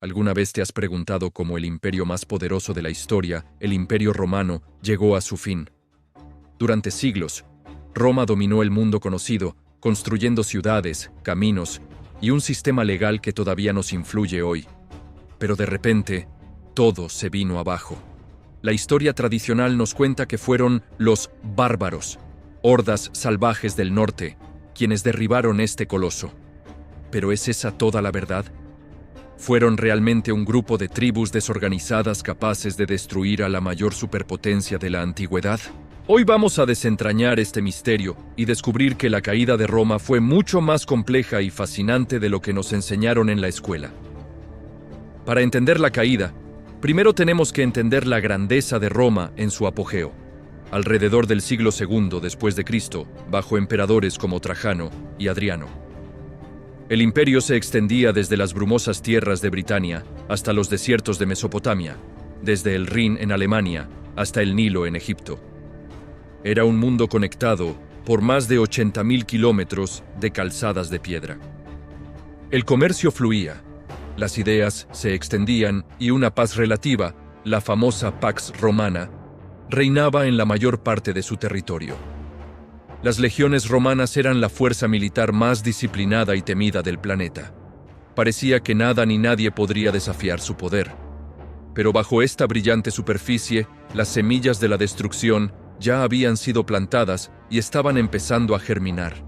¿Alguna vez te has preguntado cómo el imperio más poderoso de la historia, el Imperio Romano, llegó a su fin? Durante siglos, Roma dominó el mundo conocido, construyendo ciudades, caminos y un sistema legal que todavía nos influye hoy. Pero de repente, todo se vino abajo. La historia tradicional nos cuenta que fueron los bárbaros, hordas salvajes del norte, quienes derribaron este coloso. ¿Pero es esa toda la verdad? ¿Fueron realmente un grupo de tribus desorganizadas capaces de destruir a la mayor superpotencia de la antigüedad? Hoy vamos a desentrañar este misterio y descubrir que la caída de Roma fue mucho más compleja y fascinante de lo que nos enseñaron en la escuela. Para entender la caída, primero tenemos que entender la grandeza de Roma en su apogeo. Alrededor del siglo II después de Cristo, bajo emperadores como Trajano y Adriano. El imperio se extendía desde las brumosas tierras de Britania hasta los desiertos de Mesopotamia, desde el Rin en Alemania hasta el Nilo en Egipto. Era un mundo conectado por más de 80.000 kilómetros de calzadas de piedra. El comercio fluía, las ideas se extendían y una paz relativa, la famosa Pax Romana, reinaba en la mayor parte de su territorio. Las legiones romanas eran la fuerza militar más disciplinada y temida del planeta. Parecía que nada ni nadie podría desafiar su poder. Pero bajo esta brillante superficie, las semillas de la destrucción ya habían sido plantadas y estaban empezando a germinar.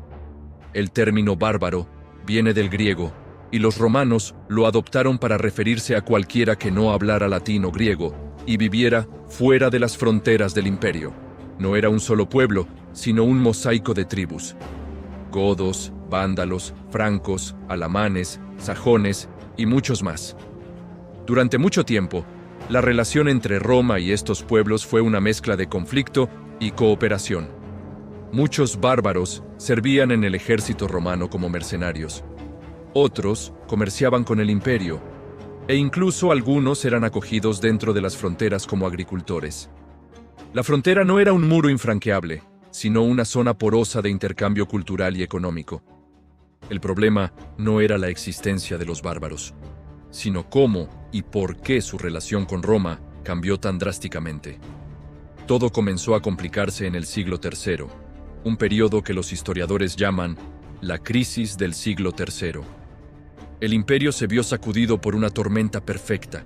El término bárbaro viene del griego, y los romanos lo adoptaron para referirse a cualquiera que no hablara latín o griego y viviera fuera de las fronteras del imperio. No era un solo pueblo, sino un mosaico de tribus. Godos, vándalos, francos, alamanes, sajones y muchos más. Durante mucho tiempo, la relación entre Roma y estos pueblos fue una mezcla de conflicto y cooperación. Muchos bárbaros servían en el ejército romano como mercenarios. Otros comerciaban con el imperio, e incluso algunos eran acogidos dentro de las fronteras como agricultores. La frontera no era un muro infranqueable, sino una zona porosa de intercambio cultural y económico. El problema no era la existencia de los bárbaros, sino cómo y por qué su relación con Roma cambió tan drásticamente. Todo comenzó a complicarse en el siglo III, un periodo que los historiadores llaman la crisis del siglo III. El imperio se vio sacudido por una tormenta perfecta.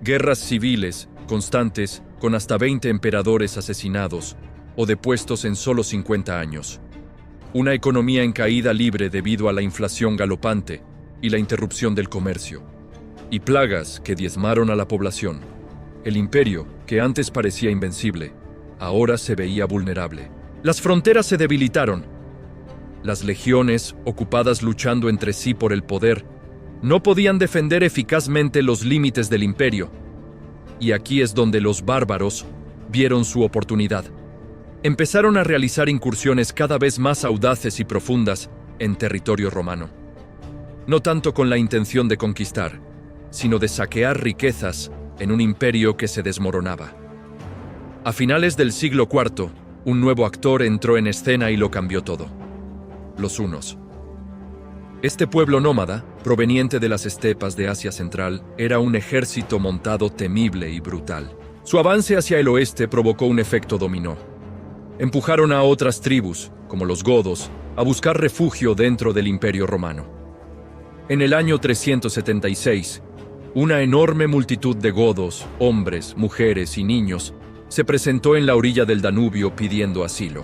Guerras civiles constantes con hasta 20 emperadores asesinados o depuestos en solo 50 años. Una economía en caída libre debido a la inflación galopante y la interrupción del comercio. Y plagas que diezmaron a la población. El imperio, que antes parecía invencible, ahora se veía vulnerable. Las fronteras se debilitaron. Las legiones, ocupadas luchando entre sí por el poder, no podían defender eficazmente los límites del imperio. Y aquí es donde los bárbaros vieron su oportunidad. Empezaron a realizar incursiones cada vez más audaces y profundas en territorio romano. No tanto con la intención de conquistar, sino de saquear riquezas en un imperio que se desmoronaba. A finales del siglo IV, un nuevo actor entró en escena y lo cambió todo: los hunos. Este pueblo nómada, proveniente de las estepas de Asia Central, era un ejército montado temible y brutal. Su avance hacia el oeste provocó un efecto dominó. Empujaron a otras tribus, como los godos, a buscar refugio dentro del Imperio Romano. En el año 376, una enorme multitud de godos, hombres, mujeres y niños, se presentó en la orilla del Danubio pidiendo asilo.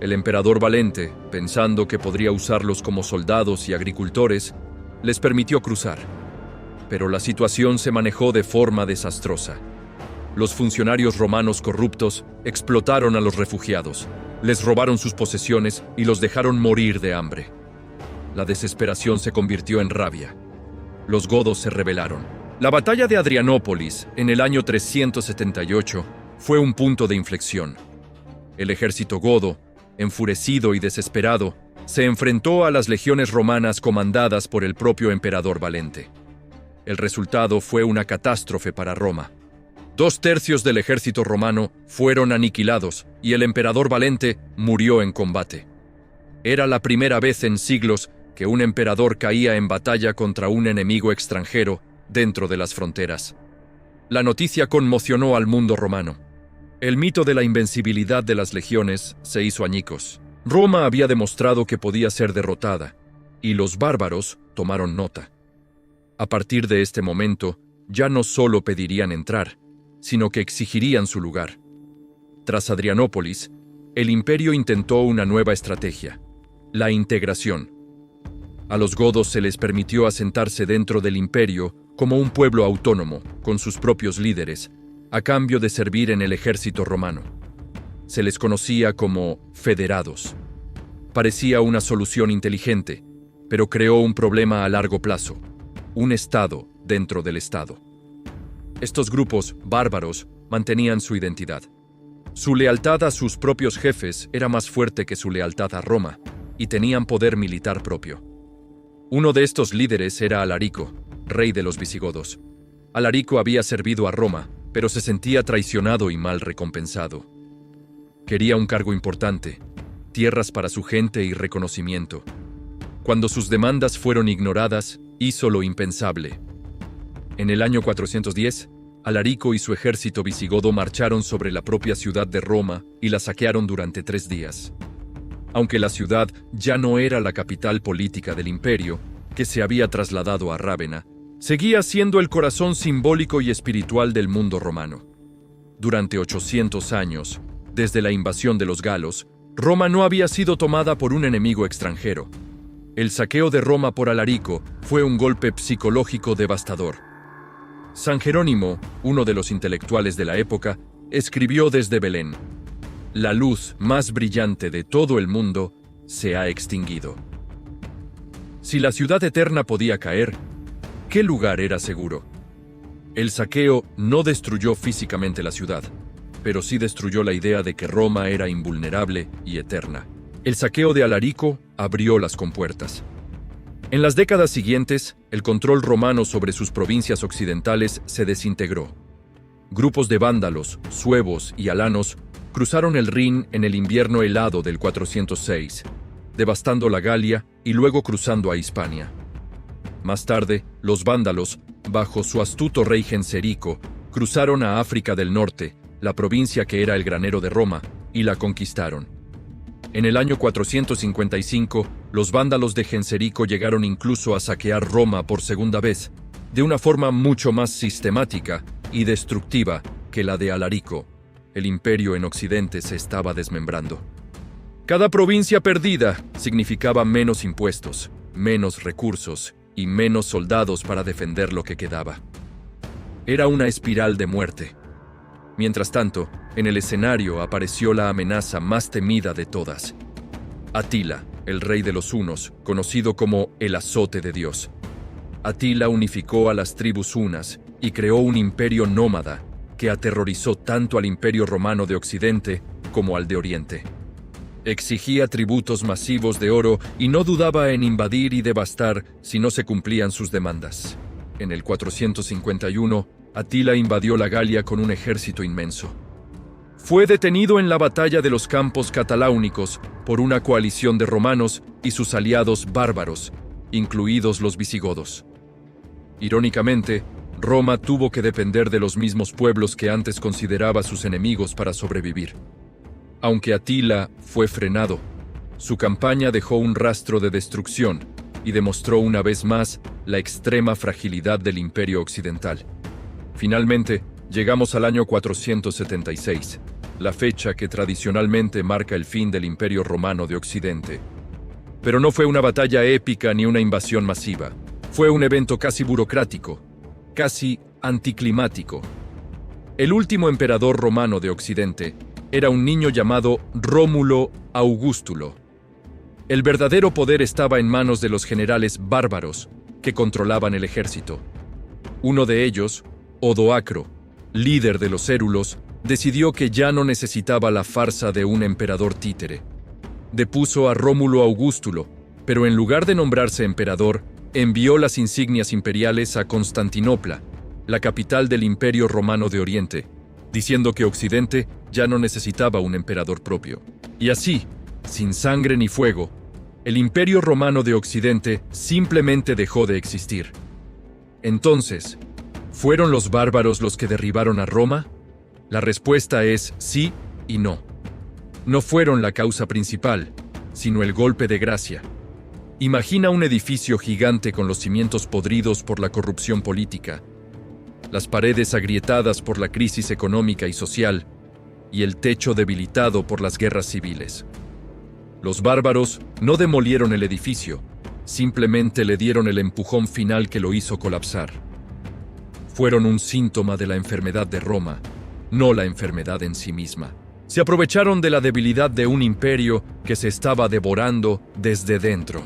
El emperador Valente, pensando que podría usarlos como soldados y agricultores, les permitió cruzar. Pero la situación se manejó de forma desastrosa. Los funcionarios romanos corruptos explotaron a los refugiados, les robaron sus posesiones y los dejaron morir de hambre. La desesperación se convirtió en rabia. Los godos se rebelaron. La batalla de Adrianópolis, en el año 378, fue un punto de inflexión. El ejército godo, enfurecido y desesperado, se enfrentó a las legiones romanas comandadas por el propio emperador Valente. El resultado fue una catástrofe para Roma. 2/3 del ejército romano fueron aniquilados y el emperador Valente murió en combate. Era la primera vez en siglos que un emperador caía en batalla contra un enemigo extranjero dentro de las fronteras. La noticia conmocionó al mundo romano. El mito de la invencibilidad de las legiones se hizo añicos. Roma había demostrado que podía ser derrotada, y los bárbaros tomaron nota. A partir de este momento, ya no solo pedirían entrar, sino que exigirían su lugar. Tras Adrianópolis, el imperio intentó una nueva estrategia: la integración. A los godos se les permitió asentarse dentro del imperio como un pueblo autónomo, con sus propios líderes, a cambio de servir en el ejército romano. Se les conocía como federados. Parecía una solución inteligente, pero creó un problema a largo plazo: un estado dentro del estado. Estos grupos bárbaros mantenían su identidad. Su lealtad a sus propios jefes era más fuerte que su lealtad a Roma, y tenían poder militar propio. Uno de estos líderes era Alarico, rey de los visigodos. Alarico había servido a Roma, pero se sentía traicionado y mal recompensado. Quería un cargo importante, tierras para su gente y reconocimiento. Cuando sus demandas fueron ignoradas, hizo lo impensable. En el año 410, Alarico y su ejército visigodo marcharon sobre la propia ciudad de Roma y la saquearon durante 3 días. Aunque la ciudad ya no era la capital política del imperio, que se había trasladado a Rávena, seguía siendo el corazón simbólico y espiritual del mundo romano. Durante 800 años, desde la invasión de los galos, Roma no había sido tomada por un enemigo extranjero. El saqueo de Roma por Alarico fue un golpe psicológico devastador. San Jerónimo, uno de los intelectuales de la época, escribió desde Belén: «La luz más brillante de todo el mundo se ha extinguido». Si la ciudad eterna podía caer, ¿qué lugar era seguro? El saqueo no destruyó físicamente la ciudad, pero sí destruyó la idea de que Roma era invulnerable y eterna. El saqueo de Alarico abrió las compuertas. En las décadas siguientes, el control romano sobre sus provincias occidentales se desintegró. Grupos de vándalos, suevos y alanos cruzaron el Rin en el invierno helado del 406, devastando la Galia y luego cruzando a Hispania. Más tarde, los vándalos, bajo su astuto rey Genserico, cruzaron a África del Norte, la provincia que era el granero de Roma, y la conquistaron. En el año 455, los vándalos de Genserico llegaron incluso a saquear Roma por segunda vez, de una forma mucho más sistemática y destructiva que la de Alarico. El imperio en Occidente se estaba desmembrando. Cada provincia perdida significaba menos impuestos, menos recursos y menos soldados para defender lo que quedaba. Era una espiral de muerte. Mientras tanto, en el escenario apareció la amenaza más temida de todas: Atila, el rey de los hunos, conocido como el azote de Dios. Atila unificó a las tribus hunas y creó un imperio nómada que aterrorizó tanto al imperio romano de Occidente como al de Oriente. Exigía tributos masivos de oro y no dudaba en invadir y devastar si no se cumplían sus demandas. En el 451, Atila invadió la Galia con un ejército inmenso. Fue detenido en la batalla de los Campos Cataláunicos por una coalición de romanos y sus aliados bárbaros, incluidos los visigodos. Irónicamente, Roma tuvo que depender de los mismos pueblos que antes consideraba sus enemigos para sobrevivir. Aunque Atila fue frenado, su campaña dejó un rastro de destrucción y demostró una vez más la extrema fragilidad del imperio occidental. Finalmente, llegamos al año 476, la fecha que tradicionalmente marca el fin del Imperio Romano de Occidente. Pero no fue una batalla épica ni una invasión masiva. Fue un evento casi burocrático, casi anticlimático. El último emperador romano de Occidente era un niño llamado Rómulo Augustulo. El verdadero poder estaba en manos de los generales bárbaros que controlaban el ejército. Uno de ellos, Odoacro, líder de los érulos, decidió que ya no necesitaba la farsa de un emperador títere. Depuso a Rómulo Augustulo, pero en lugar de nombrarse emperador, envió las insignias imperiales a Constantinopla, la capital del Imperio Romano de Oriente, diciendo que Occidente ya no necesitaba un emperador propio. Y así, sin sangre ni fuego, el Imperio Romano de Occidente simplemente dejó de existir. Entonces, ¿Fueron los bárbaros los que derribaron a Roma? La respuesta es sí y no. No fueron la causa principal, sino el golpe de gracia. Imagina un edificio gigante con los cimientos podridos por la corrupción política, las paredes agrietadas por la crisis económica y social, y el techo debilitado por las guerras civiles. Los bárbaros no demolieron el edificio, simplemente le dieron el empujón final que lo hizo colapsar. Fueron un síntoma de la enfermedad de Roma, no la enfermedad en sí misma. Se aprovecharon de la debilidad de un imperio que se estaba devorando desde dentro.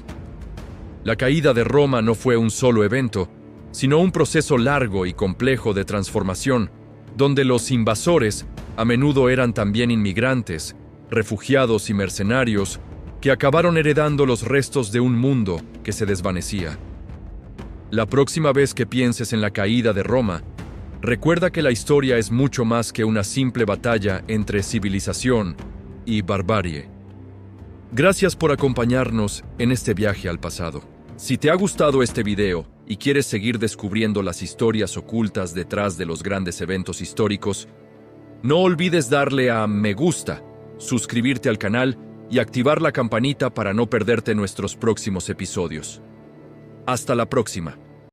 La caída de Roma no fue un solo evento, sino un proceso largo y complejo de transformación, donde los invasores a menudo eran también inmigrantes, refugiados y mercenarios que acabaron heredando los restos de un mundo que se desvanecía. La próxima vez que pienses en la caída de Roma, recuerda que la historia es mucho más que una simple batalla entre civilización y barbarie. Gracias por acompañarnos en este viaje al pasado. Si te ha gustado este video y quieres seguir descubriendo las historias ocultas detrás de los grandes eventos históricos, no olvides darle a me gusta, suscribirte al canal y activar la campanita para no perderte nuestros próximos episodios. Hasta la próxima.